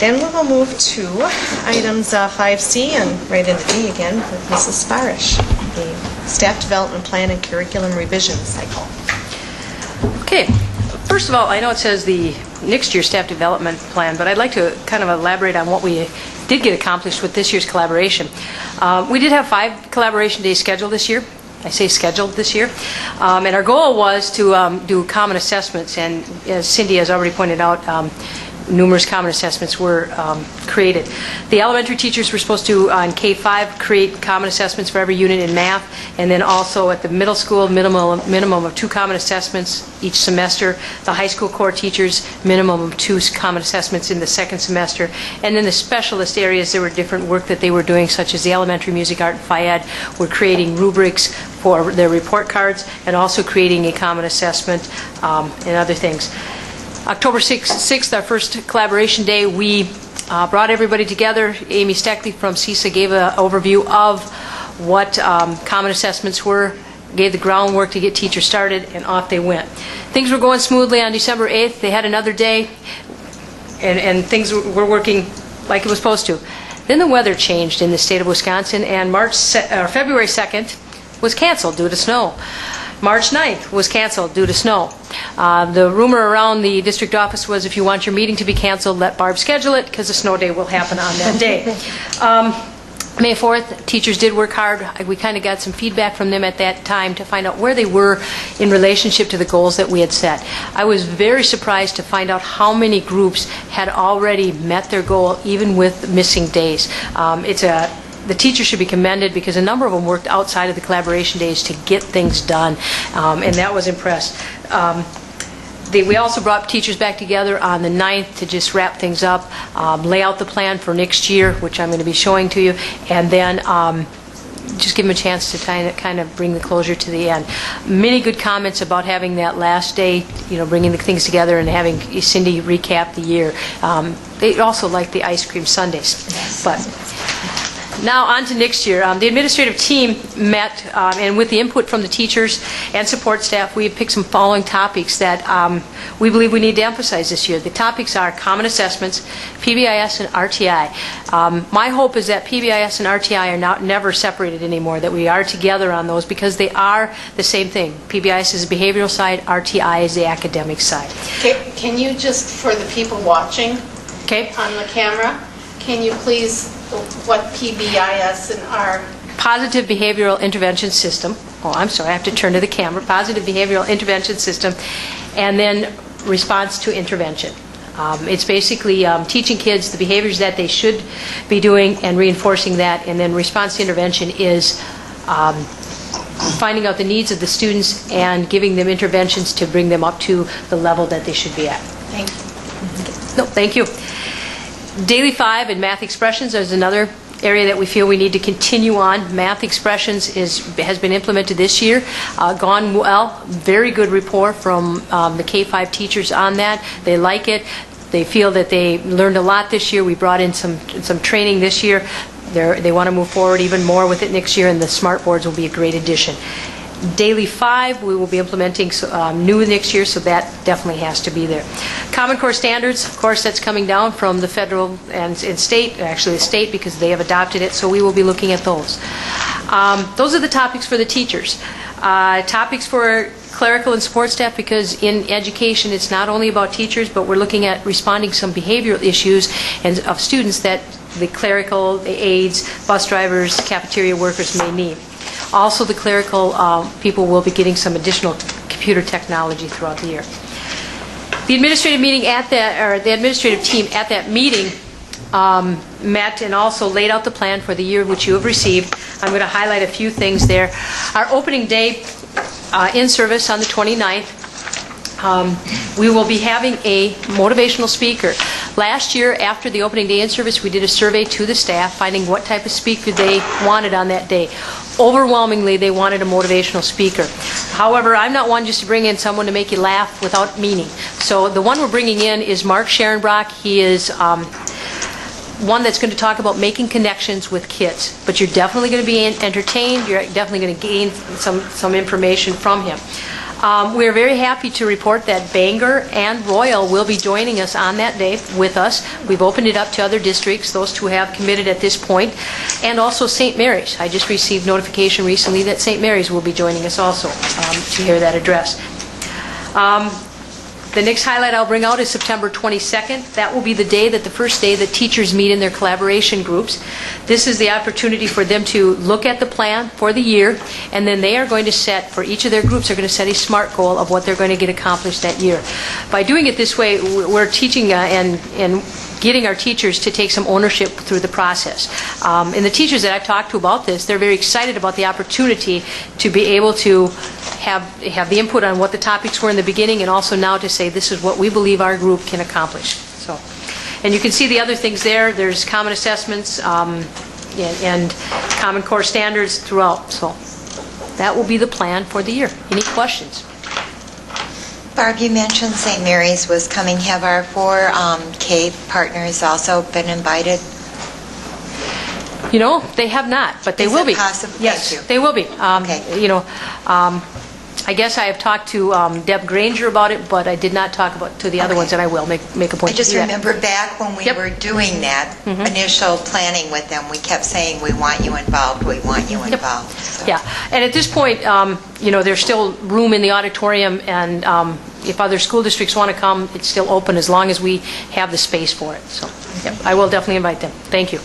Then we will move to items 5C and right into D again with Mrs. Sparish, the Staff Development Plan and Curriculum Revision Cycle. Okay. First of all, I know it says the next year's staff development plan, but I'd like to kind of elaborate on what we did get accomplished with this year's collaboration. We did have 5 collaboration days scheduled this year. I say scheduled this year. And our goal was to do common assessments, and as Cindy has already pointed out, numerous common assessments were created. The elementary teachers were supposed to, on K-5, create common assessments for every unit in math, and then also at the middle school, minimum of 2 common assessments each semester. The high school core teachers, minimum of 2 common assessments in the second semester. And then the specialist areas, there were different work that they were doing, such as the elementary music, art, and Phi-Ed were creating rubrics for their report cards and also creating a common assessment and other things. October 6th, our first collaboration day, we brought everybody together. Amy Steckley from CISA gave an overview of what common assessments were, gave the groundwork to get teachers started, and off they went. Things were going smoothly on December 8th. They had another day, and things were working like it was supposed to. Then the weather changed in the state of Wisconsin, and February 2nd was canceled due to snow. March 9th was canceled due to snow. The rumor around the district office was if you want your meeting to be canceled, let Barb schedule it because a snow day will happen on that day. May 4th, teachers did work hard. We kind of got some feedback from them at that time to find out where they were in relationship to the goals that we had set. I was very surprised to find out how many groups had already met their goal, even with missing days. The teachers should be commended because a number of them worked outside of the collaboration days to get things done, and that was impressed. We also brought teachers back together on the 9th to just wrap things up, lay out the plan for next year, which I'm going to be showing to you, and then just give them a chance to kind of bring the closure to the end. Many good comments about having that last day, bringing the things together and having Cindy recap the year. They also liked the ice cream sundaes, but. Now on to next year. The administrative team met, and with the input from the teachers and support staff, we have picked some following topics that we believe we need to emphasize this year. The topics are common assessments, PBIS, and RTI. My hope is that PBIS and RTI are never separated anymore, that we are together on those because they are the same thing. PBIS is the behavioral side, RTI is the academic side. Okay, can you just, for the people watching on the camera, can you please, what PBIS and R? Positive Behavioral Intervention System. Oh, I'm sorry, I have to turn to the camera. Positive Behavioral Intervention System, and then response to intervention. It's basically teaching kids the behaviors that they should be doing and reinforcing that, and then response to intervention is finding out the needs of the students and giving them interventions to bring them up to the level that they should be at. Thank you. No, thank you. Daily 5 and math expressions is another area that we feel we need to continue on. Math expressions has been implemented this year, gone well. Very good rapport from the K-5 teachers on that. They like it. They feel that they learned a lot this year. We brought in some training this year. They want to move forward even more with it next year, and the smart boards will be a great addition. Daily 5, we will be implementing new next year, so that definitely has to be there. Common Core Standards, of course, that's coming down from the federal and state, actually the state, because they have adopted it, so we will be looking at those. Those are the topics for the teachers. Topics for clerical and support staff, because in education it's not only about teachers, but we're looking at responding to some behavioral issues and of students that the clerical, the aides, bus drivers, cafeteria workers may need. Also, the clerical people will be getting some additional computer technology throughout the year. The administrative team at that meeting met and also laid out the plan for the year which you have received. I'm going to highlight a few things there. Our opening day in service on the 29th. We will be having a motivational speaker. Last year, after the opening day in service, we did a survey to the staff, finding what type of speaker they wanted on that day. Overwhelmingly, they wanted a motivational speaker. However, I'm not one just to bring in someone to make you laugh without meaning. So the one we're bringing in is Mark Sharonbrock. He is one that's going to talk about making connections with kids. But you're definitely going to be entertained. You're definitely going to gain some information from him. We are very happy to report that Bangor and Royal will be joining us on that day with us. We've opened it up to other districts, those two have committed at this point, and also St. Mary's. I just received notification recently that St. Mary's will be joining us also to hear that address. The next highlight I'll bring out is September 22nd. That will be the day that the first day that teachers meet in their collaboration groups. This is the opportunity for them to look at the plan for the year, and then they are going to set, for each of their groups, they're going to set a SMART goal of what they're going to get accomplished that year. By doing it this way, we're teaching and getting our teachers to take some ownership through the process. And the teachers that I've talked to about this, they're very excited about the opportunity to be able to have the input on what the topics were in the beginning, and also now to say this is what we believe our group can accomplish. So, and you can see the other things there. There's common assessments and common core standards throughout. So that will be the plan for the year. Any questions? Barb, you mentioned St. Mary's was coming. Have our 4K partners also been invited? You know, they have not, but they will be. Possible? Yes, Thank you. they will be. Okay. You know, I guess I have talked to Deb Granger about it, but I did not talk to the other Okay. ones, and I will make a point I just to do that. remember back when we Yep. were doing that initial planning with them, we kept saying, we want you involved, we want you involved. So- Yeah, and at this point, you know, there's still room in the auditorium, and if other school districts want to come, it's still open as long as we have the space for it. So, yep, I will definitely invite them. Thank you.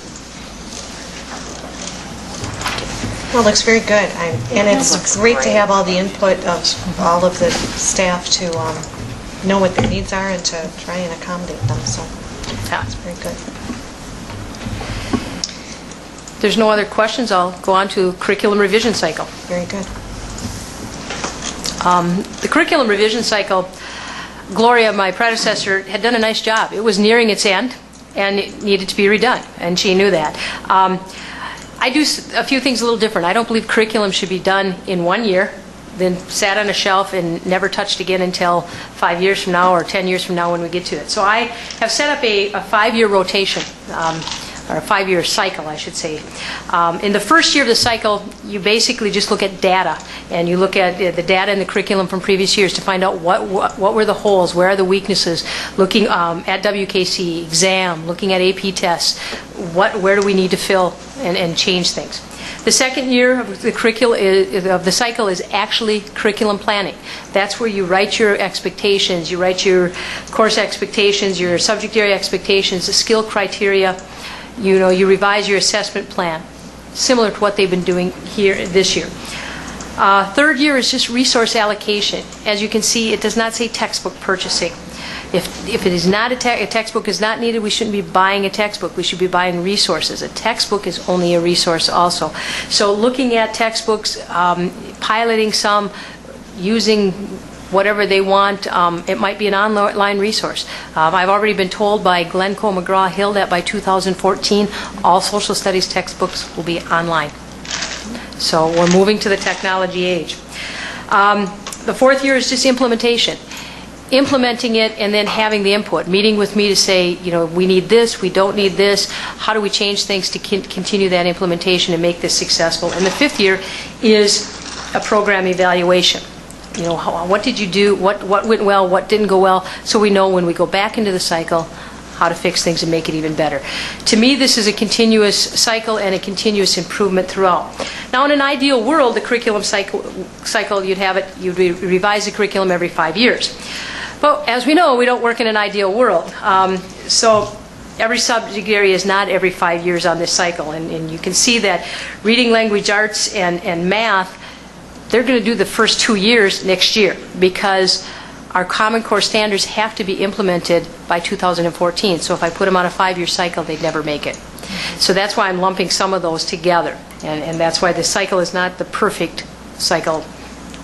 Well, it looks very good. And it's looks great to great. have all the input of all of the staff to know what their needs are and to try and accommodate them. So Yeah. it's very good. If there's no other questions, I'll go on to curriculum revision cycle. Very good. The curriculum revision cycle, Gloria, my predecessor, had done a nice job. It was nearing its end, and it needed to be redone, and she knew that. I do a few things a little different. I don't believe curriculum should be done in 1 year, then sat on a shelf and never touched again until 5 years from now or 10 years from now when we get to it. So I have set up a 5-year rotation, or a 5-year cycle, I should say. In the first year of the cycle, you basically just look at data, and you look at the data in the curriculum from previous years to find out what were the holes, where are the weaknesses, looking at WKC, exam, looking at AP tests, where do we need to fill and change things. The second year of the of the cycle is actually curriculum planning. That's where you write your expectations, you write your course expectations, your subject area expectations, the skill criteria. You know, you revise your assessment plan, similar to what they've been doing here this year. Third year is just resource allocation. As you can see, it does not say textbook purchasing. If it is not a textbook is not needed, we shouldn't be buying a textbook. We should be buying resources. A textbook is only a resource also. So looking at textbooks, piloting some, using whatever they want. It might be an online resource. I've already been told by Glencoe McGraw-Hill that by 2014, all social studies textbooks will be online. So we're moving to the technology age. The fourth year is just implementation. Implementing it and then having the input, meeting with me to say, you know, we need this, we don't need this, how do we change things to continue that implementation and make this successful. And the fifth year is a program evaluation. You know, what did you do, what went well, what didn't go well, so we know when we go back into the cycle how to fix things and make it even better. To me, this is a continuous cycle and a continuous improvement throughout. Now, in an ideal world, the curriculum cycle you'd revise the curriculum every 5 years. But as we know, we don't work in an ideal world. So every subject area is not every 5 years on this cycle. And you can see that reading, language arts, and math, they're going to do the first 2 years next year because our Common Core standards have to be implemented by 2014. So if I put them on a 5-year cycle, they'd never make it. So that's why I'm lumping some of those together. And that's why the cycle is not the perfect cycle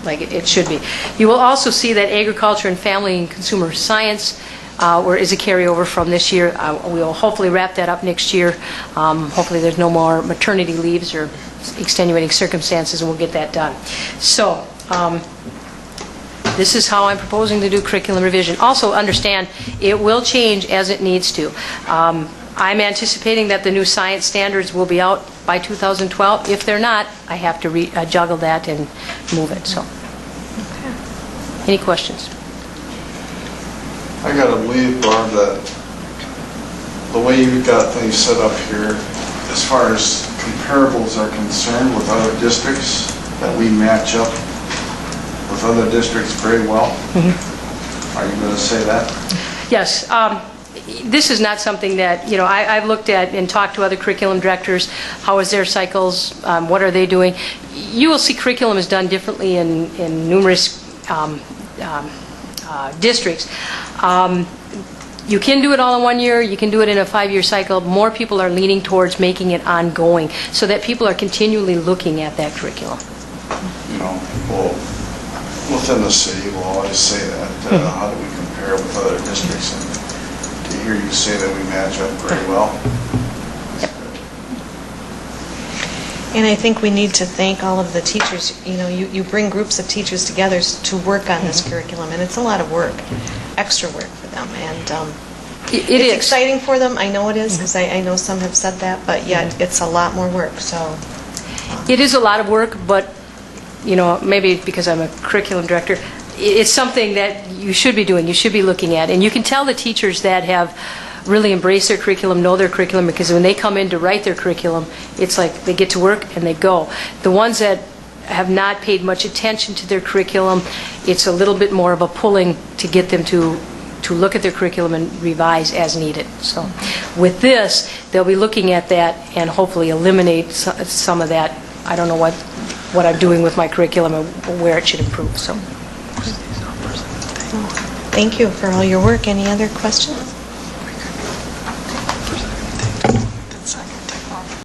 like it should be. You will also see that agriculture and family and consumer science is a carryover from this year. We will hopefully wrap that up next year. Hopefully there's no more maternity leaves or extenuating circumstances, and we'll get that done. So this is how I'm proposing to do curriculum revision. Also understand it will change as it needs to. I'm anticipating that the new science standards will be out by 2012. If they're not, I have to juggle that and move it. So. Any questions? I gotta believe, Barb, that the way you've got things set up here, as far as comparables are concerned with other districts, that we match up with other districts very well. Are you gonna say that? Yes. This is not something that, I've looked at and talked to other curriculum directors. How is their cycles? What are they doing? You will see curriculum is done differently in numerous districts. You can do it all in 1 year. You can do it in a 5-year cycle. More people are leaning towards making it ongoing so that people are continually looking at that curriculum. Well, within the city, we'll always say that. How do we compare with other districts? And to hear you say that we match up very well. And I think we need to thank all of the teachers. You bring groups of teachers together to work on this curriculum, and it's a lot of work, extra work for them. And It it's is exciting for them. I know it is, because I know some have said that, but yet it's a lot more work. So It is a lot of work, but, maybe because I'm a curriculum director, it's something that you should be doing, you should be looking at. And you can tell the teachers that have really embraced their curriculum, know their curriculum, because when they come in to write their curriculum, it's like they get to work and they go. The ones that have not paid much attention to their curriculum, it's a little bit more of a pulling to get them to look at their curriculum and revise as needed. So with this, they'll be looking at that and hopefully eliminate some of that. I don't know what I'm doing with my curriculum and where it should improve. So thank you for all your work. Any other questions?